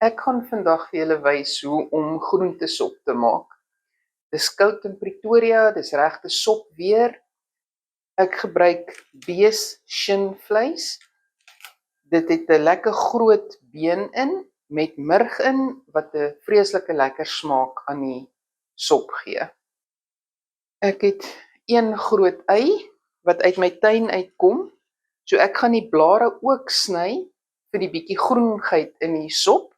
Ek gaan vandag vir julle wys hoe om groentesop te maak. Dis koud in Pretoria, dis regte sop weer. Ek gebruik bees-shinvleis. Dit het 'n lekker groot been in met murg in wat 'n vreeslike lekker smaak aan die sop gee. Ek het een groot ei wat uit my tuin uitkom. So ek gaan die blare ook sny vir die bietjie groenheid in die sop.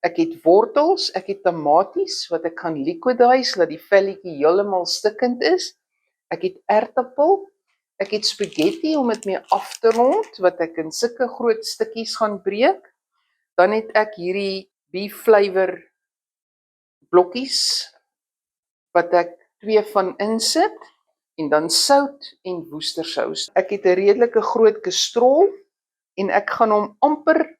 Ek het wortels, ek het tamaties wat ek gaan liquidize, laat die velletjie heeltemal stikkend is. Ek het ertappel, ek het spaghetti om dit mee af te rond, wat ek in sulke groot stukkies gaan breek. Dan het ek hierdie beef flavor blokkies, wat ek 2 van insit, en dan sout en woestersous. Ek het 'n redelike groot kastrol, en ek gaan hom amper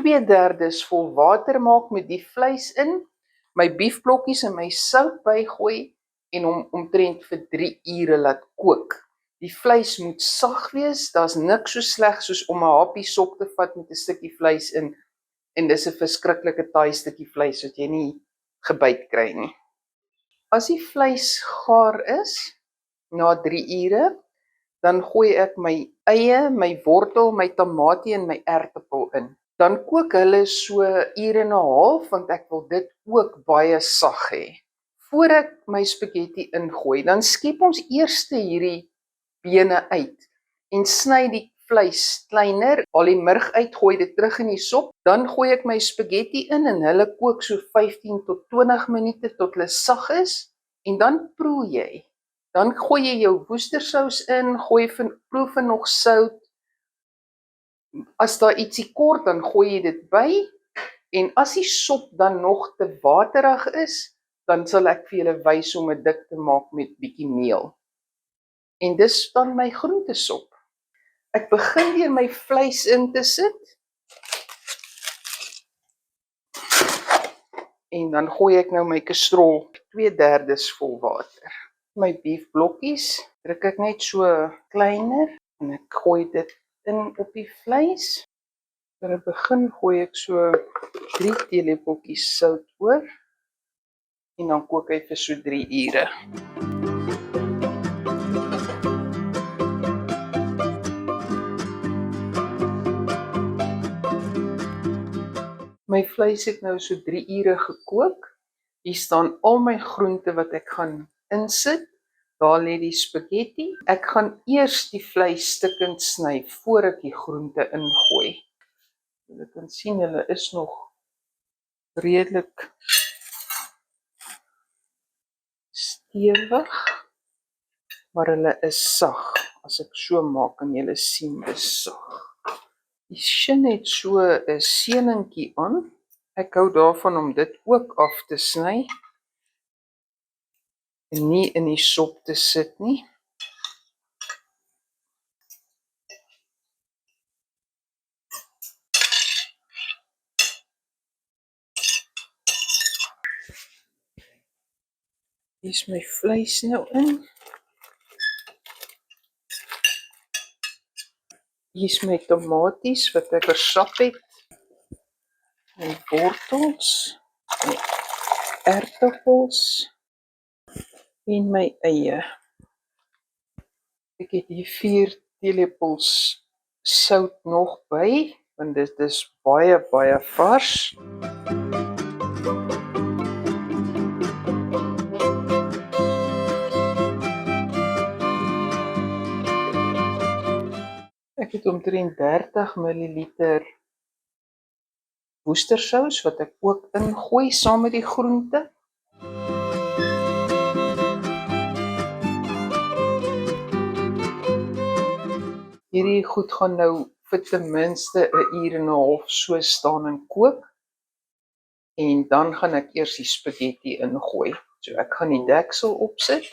2/3 vol water maak met die vleis in, my biefblokkies en my sout bygooi en hom omtrent vir 3 ure laat kook. Die vleis moet sag wees, daar's niks so sleg soos om 'n happie sop te vat met 'n stukkie vleis in en dis 'n verskriklike taai stukkie vleis wat jy nie gebyt kry nie. As die vleis gaar is, na 3 ure, dan gooi ek my eie, my wortel, my tamatie en my ertappel in. Dan kook hulle so 1 ure en 'n half, want ek wil dit ook baie sag hê. Voor ek my spaghetti ingooi, dan skiep ons eers hierdie bene uit en sny die vleis kleiner, al die murg uit, gooi dit terug in die sop, dan gooi ek my spaghetti in en hulle kook so 15 tot 20 minute tot hulle sag is, en dan proe jy. Dan gooi jy jou woestersous in, proe vir nog sout. As daar ietsie kort, dan gooi jy dit by, en as die sop dan nog te waterig is, dan sal ek vir julle wys om dit dik te maak met bietjie meel. En dis dan my groentesop. Ek begin deur my vleis in te sit, en dan gooi ek nou my kastrol 2/3 vol water. My beefblokkies druk ek net so kleiner, en ek gooi dit in op die vleis. Vir 'n begin gooi ek so 3 teelepeltjies sout oor, en dan kook hy vir so 3 ure. My vleis het nou so 3 ure gekook. Hier staan al my groente wat ek gaan insit. Daar lê die spaghetti. Ek gaan eers die vleis stukkend sny voor ek die groente ingooi. Julle kan sien hulle is nog redelik stewig, maar hulle is sag. As ek so maak, kan julle sien dis sag. Die shin het so 'n seuningkie aan. Ek hou daarvan om dit ook af te sny en nie in die sop te sit nie. Hier is my vleis nou in. Hier is my tamaties wat ek versap het. My wortels, my ertappels en my eie. Ek het hier 4 teelepels sout nog by, want dit is baie vars. Ek het omtrent 30 ml woestersous wat ek ook ingooi saam met die groente. Hierdie goed gaan nou vir ten minste 1 ure en 'n half so staan en kook. En dan gaan ek eers die spaghetti ingooi. So ek gaan die deksel opsit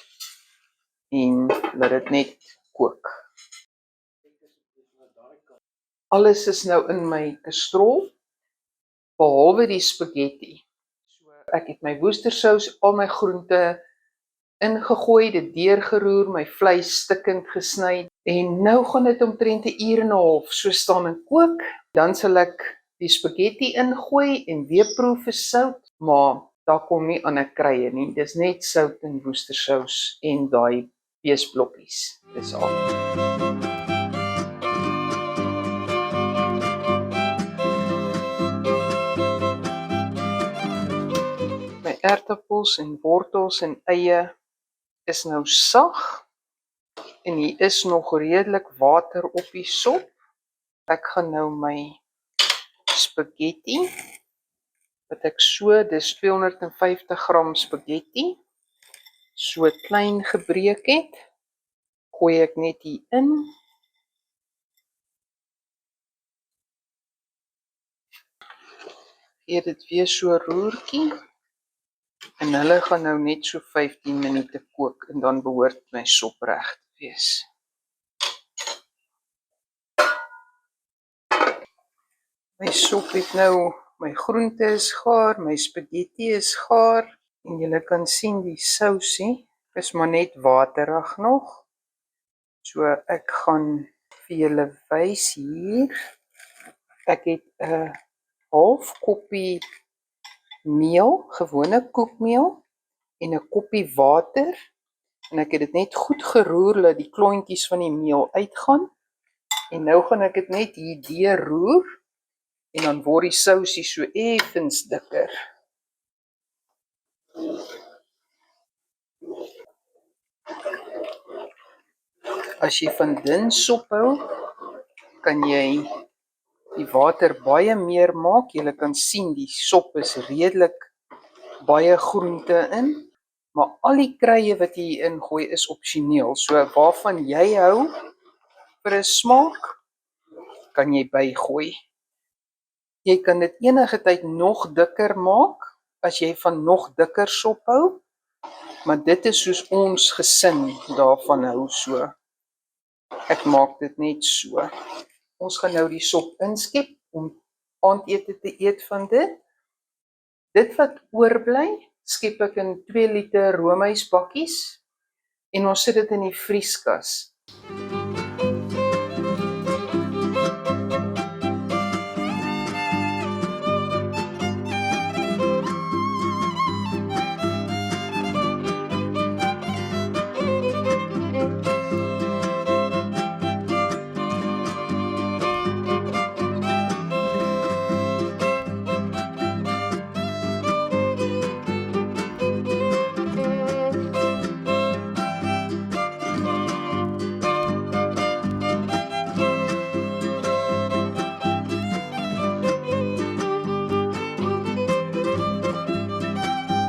en laat dit net kook. Alles is nou in my kastrol, behalwe die spaghetti. So ek het my woestersous, al my groente ingegooi, dit deurgeroer, my vleis stukkend gesny, en nou gaan dit omtrent 1 ure en 'n half so staan en kook. Dan sal ek die spaghetti ingooi en weer proe vir sout, maar daar kom nie ander krye nie. Dis net sout en woestersous en daai beesblokkies. Dis al. My aardappels en wortels en eie is nou sag en hier is nog redelik water op die sop. Ek gaan nou my spaghetti, wat ek so, dis 250 gram spaghetti, so klein gebreek het, gooi ek net hier in. Gee dit weer so 'n roertjie. En hulle gaan nou net so 15 minute kook en dan behoort my sop reg te wees. My sop het nou, my groente is gaar, my spaghetti is gaar en julle kan sien die sousie is maar net waterig nog. So ek gaan vir julle wys hier. Ek het 'n half koppie meel, gewone koekmeel en 'n koppie water en ek het dit net goed geroer dat die klontjies van die meel uitgaan. En nou gaan ek dit net hier deurroer en dan word die sousie so effens dikker. As jy van dun sop hou, kan jy die water baie meer maak. Jy kan sien die sop is redelik baie groente in, maar al die krye wat jy hier ingooi is opsioneel. So waarvan jy hou vir 'n smaak, kan jy bygooi. Jy kan dit enige tyd nog dikker maak as jy van nog dikker sop hou, maar dit is soos ons gesin daarvan hou so. Ek maak dit net so. Ons gaan nou die sop inskep om aandete te eet van dit. Dit wat oorbly, skep ek in 2 liter roomysbakkies en ons sit dit in die vrieskas.